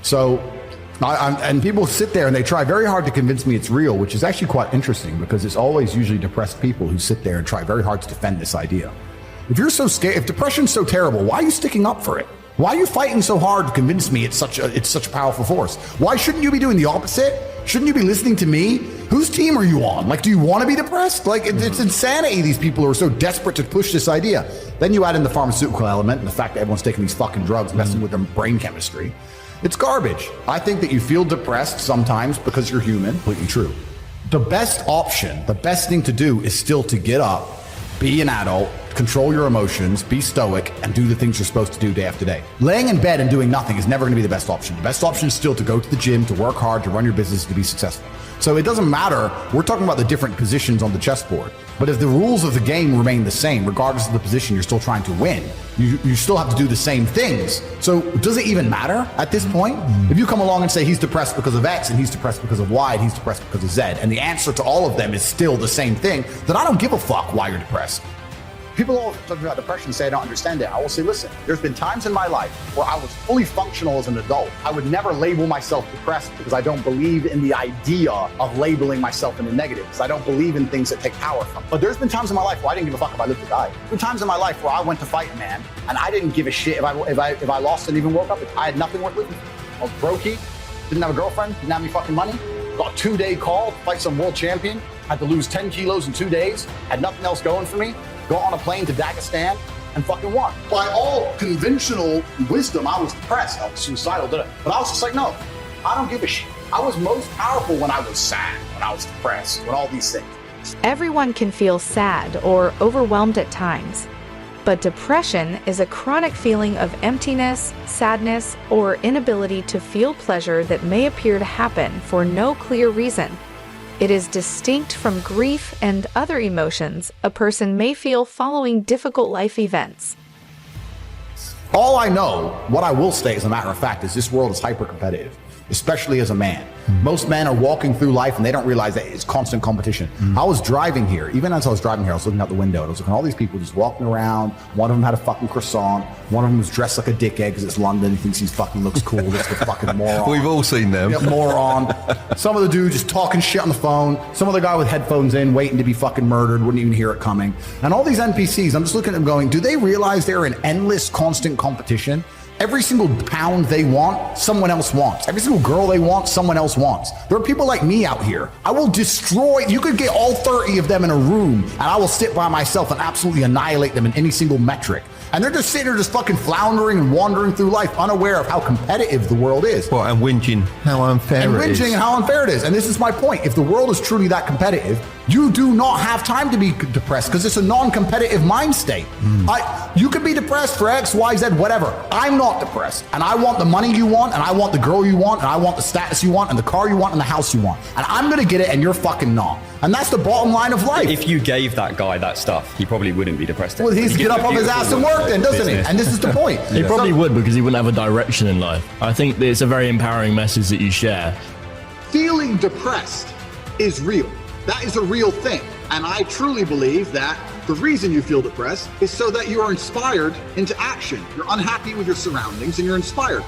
So, and people sit there and they try very hard to convince me it's real, which is actually quite interesting because it's always usually depressed people who sit there and try very hard to defend this idea. If you're so scared, if depression's so terrible, why are you sticking up for it? Why are you fighting so hard to convince me it's such a powerful force? Why shouldn't you be doing the opposite? Shouldn't you be listening to me? Whose team are you on? Like, do you want to be depressed? Like, it's insanity. These people who are so desperate to push this idea. Then you add in the pharmaceutical element and the fact that everyone's taking these fucking drugs, messing with their brain chemistry. It's garbage. I think that you feel depressed sometimes because you're human. Completely true. The best option, the best thing to do is still to get up, be an adult, control your emotions, be stoic, and do the things you're supposed to do day after day. Laying in bed and doing nothing is never going to be the best option. The best option is still to go to the gym, to work hard, to run your business, to be successful. So it doesn't matter. We're talking about the different positions on the chessboard. But if the rules of the game remain the same, regardless of the position you're still trying to win, you still have to do the same things. So does it even matter at this point? If you come along and say he's depressed because of X and he's depressed because of Y and he's depressed because of Z, and the answer to all of them is still the same thing, then I don't give a fuck why you're depressed. People all talk about depression say I don't understand it. I will say, listen, there's been times in my life where I was fully functional as an adult. I would never label myself depressed because I don't believe in the idea of labeling myself in the negative, because I don't believe in things that take power from me. But there's been times in my life where I didn't give a fuck if I lived or died. There's been times in my life where I went to fight a man and I didn't give a shit if I lost and even woke up. I had nothing worth living for. I was brokey, didn't have a girlfriend, didn't have any fucking money. Got a 2-day call to fight some world champion. Had to lose 10 kilos in 2 days. Had nothing else going for me. Got on a plane to Dagestan and fucking won. By all conventional wisdom, I was depressed. I was suicidal, but I was just like, no, I don't give a shit. I was most powerful when I was sad, when I was depressed, when all these things. Everyone can feel sad or overwhelmed at times, but depression is a chronic feeling of emptiness, sadness, or inability to feel pleasure that may appear to happen for no clear reason. It is distinct from grief and other emotions a person may feel following difficult life events. All I know, what I will say as a matter of fact, is this world is hyper-competitive, especially as a man. Most men are walking through life and they don't realize that it's constant competition. I was driving here. Even as I was driving here, I was looking out the window and I was looking at all these people just walking around. One of them had a fucking croissant. One of them was dressed like a dickhead because it's London. He thinks he fucking looks cool. Just a fucking moron. We've all seen them. Yeah, moron. Some of the dude just talking shit on the phone. Some other guy with headphones in, waiting to be fucking murdered, wouldn't even hear it coming. And all these NPCs, I'm just looking at them going, do they realize they're in endless, constant competition? Every single pound they want, someone else wants. Every single girl they want, someone else wants. There are people like me out here. I will destroy, you could get all 30 of them in a room and I will sit by myself and absolutely annihilate them in any single metric. And they're just sitting there just fucking floundering and wandering through life unaware of how competitive the world is. Well, and whinging how unfair it is. And whinging how unfair it is. And this is my point. If the world is truly that competitive, you do not have time to be depressed because it's a non-competitive mind state. You could be depressed for X, Y, Z, whatever. I'm not depressed. And I want the money you want, and I want the girl you want, and I want the status you want, and the car you want, and the house you want. And I'm going to get it, and you're fucking not. And that's the bottom line of life. If you gave that guy that stuff, he probably wouldn't be depressed. Well, he's get up off his ass and work then, doesn't he? And this is the point. He probably would, because he wouldn't have a direction in life. I think it's a very empowering message that you share. Feeling depressed is real. That is a real thing. And I truly believe that the reason you feel depressed is so that you are inspired into action. You're unhappy with your surroundings and you're inspired.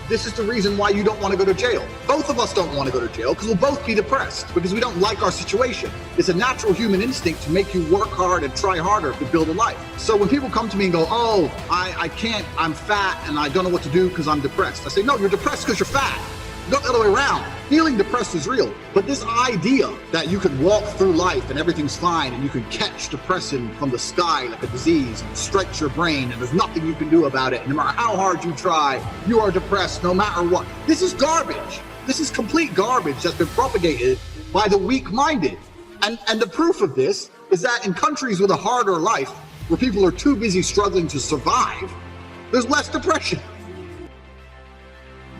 This is the reason why you don't want to go to jail. Both of us don't want to go to jail because we'll both be depressed because we don't like our situation. It's a natural human instinct to make you work hard and try harder to build a life. So when people come to me and go, oh, I can't, I'm fat and I don't know what to do because I'm depressed. I say, no, you're depressed because you're fat. Not the other way around. Feeling depressed is real. But this idea that you could walk through life and everything's fine and you can catch depression from the sky like a disease and strikes your brain and there's nothing you can do about it. And no matter how hard you try, you are depressed no matter what. This is garbage. This is complete garbage that's been propagated by the weak-minded. And the proof of this is that in countries with a harder life, where people are too busy struggling to survive, there's less depression.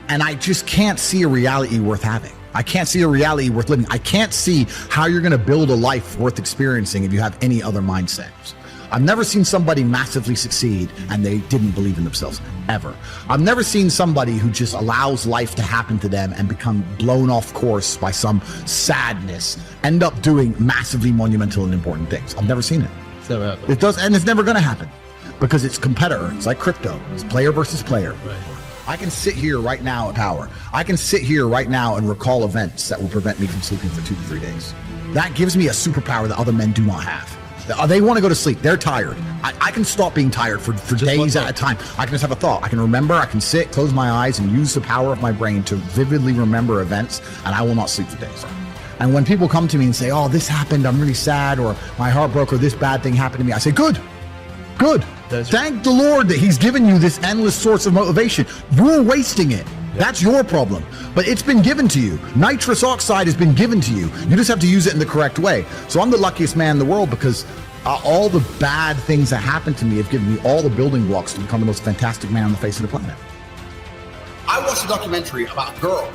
And I just can't see a reality worth having. I can't see a reality worth living. I can't see how you're going to build a life worth experiencing if you have any other mindsets. I've never seen somebody massively succeed and they didn't believe in themselves, ever. I've never seen somebody who just allows life to happen to them and become blown off course by some sadness, end up doing massively monumental and important things. I've never seen it. It does, and it's never going to happen because it's competitor. It's like crypto. It's player versus player. Right. I can sit here right now in power. I can sit here right now and recall events that will prevent me from sleeping for 2 to 3 days. That gives me a superpower that other men do not have. They want to go to sleep. They're tired. I can stop being tired for days at a time. I can just have a thought. I can remember. I can sit, close my eyes, and use the power of my brain to vividly remember events, and I will not sleep for days. And when people come to me and say, oh, this happened, I'm really sad, or my heart broke, or this bad thing happened to me, I say, good. Thank the Lord that he's given you this endless source of motivation. You're wasting it. That's your problem. But it's been given to you. Nitrous oxide has been given to you. You just have to use it in the correct way. So I'm the luckiest man in the world because all the bad things that happened to me have given me all the building blocks to become the most fantastic man on the face of the planet. I watched a documentary about a girl.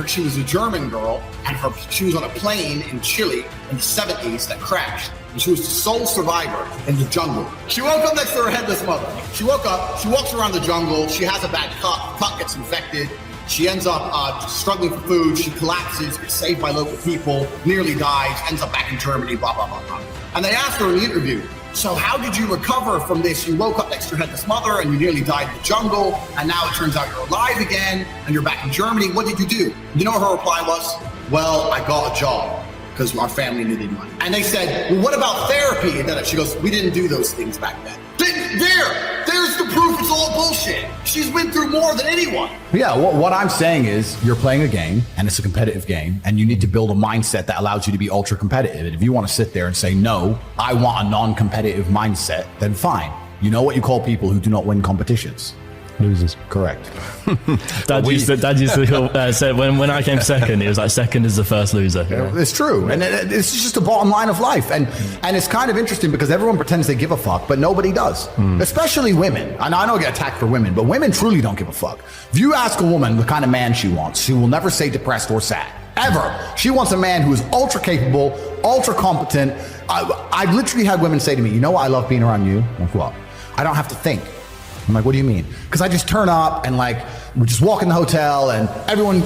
She was a German girl, and she was on a plane in Chile in the 70s that crashed. And she was the sole survivor in the jungle. She woke up next to her headless mother. She woke up, she walks around the jungle, she has a bad cut gets infected. She ends up struggling for food, she collapses, gets saved by local people, nearly dies, ends up back in Germany, blah, blah, blah, blah. And they asked her in the interview, so how did you recover from this? You woke up next to your headless mother and you nearly died in the jungle, and now it turns out you're alive again and you're back in Germany. What did you do? You know what her reply was? Well, I got a job because our family needed money. And they said, well, what about therapy? And then she goes, we didn't do those things back then. There's the proof it's all bullshit. She's been through more than anyone. Yeah, what I'm saying is you're playing a game and it's a competitive game and you need to build a mindset that allows you to be ultra competitive. And if you want to sit there and say, no, I want a non-competitive mindset, then fine. You know what you call people who do not win competitions? Losers. Correct. Dad used to say when I came second, it was like second is the first loser. Yeah. It's true. And it's just the bottom line of life. And it's kind of interesting because everyone pretends they give a fuck, but nobody does. Especially women. And I know I get attacked for women, but women truly don't give a fuck. If you ask a woman the kind of man she wants, she will never say depressed or sad. Ever. She wants a man who is ultra capable, ultra competent. I've literally had women say to me, you know what I love being around you? I'm like, what? I don't have to think. I'm like, what do you mean? Because I just turn up and like, we just walk in the hotel and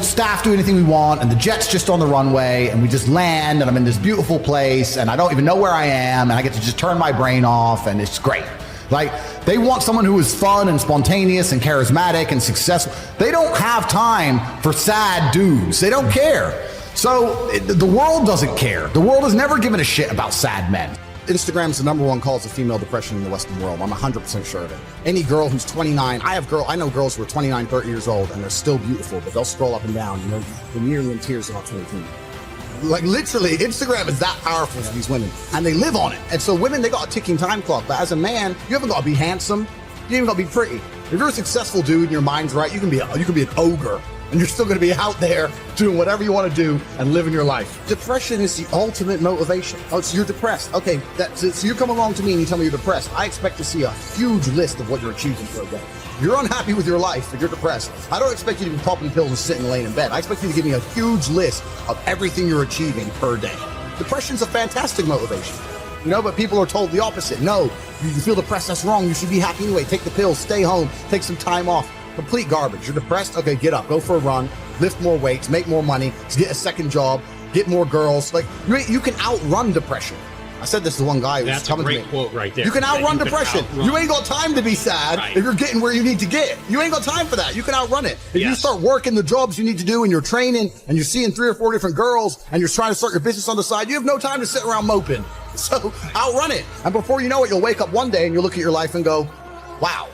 staff do anything we want and the jet's just on the runway and we just land and I'm in this beautiful place and I don't even know where I am and I get to just turn my brain off and it's great. Like, they want someone who is fun and spontaneous and charismatic and successful. They don't have time for sad dudes. They don't care. So the world doesn't care. The world has never given a shit about sad men. Instagram's the #1 cause of female depression in the Western world. I'm 100% sure of it. Any girl who's 29, I know girls who are 29, 30 years old and they're still beautiful, but they'll scroll up and down, you know, they're nearly in tears about 2020. Like literally, Instagram is that powerful for these women and they live on it. And so women, they got a ticking time clock, but as a man, you haven't got to be handsome. You ain't got to be pretty. If you're a successful dude and your mind's right, you can be an ogre. And you're still going to be out there doing whatever you want to do and living your life. Depression is the ultimate motivation. Oh, so you're depressed. Okay, so you come along to me and you tell me you're depressed. I expect to see a huge list of what you're achieving for a day. You're unhappy with your life, if you're depressed. I don't expect you to be popping pills and sitting laying in bed. I expect you to give me a huge list of everything you're achieving per day. Depression's a fantastic motivation. You know, but people are told the opposite. No, you feel depressed, that's wrong. You should be happy anyway. Take the pills, stay home, take some time off. Complete garbage. You're depressed? Okay, get up, go for a run, lift more weights, make more money, get a second job, get more girls. Like, you can outrun depression. I said this to one guy who was coming to me. That's a great quote right there. You can outrun depression. You ain't got time to be sad if you're getting where you need to get. You ain't got time for that. You can outrun it. If you start working the jobs you need to do and you're training and you're seeing 3 or 4 different girls and you're trying to start your business on the side, you have no time to sit around moping. So outrun it. And before you know it, you'll wake up one day and you'll look at your life and go, wow,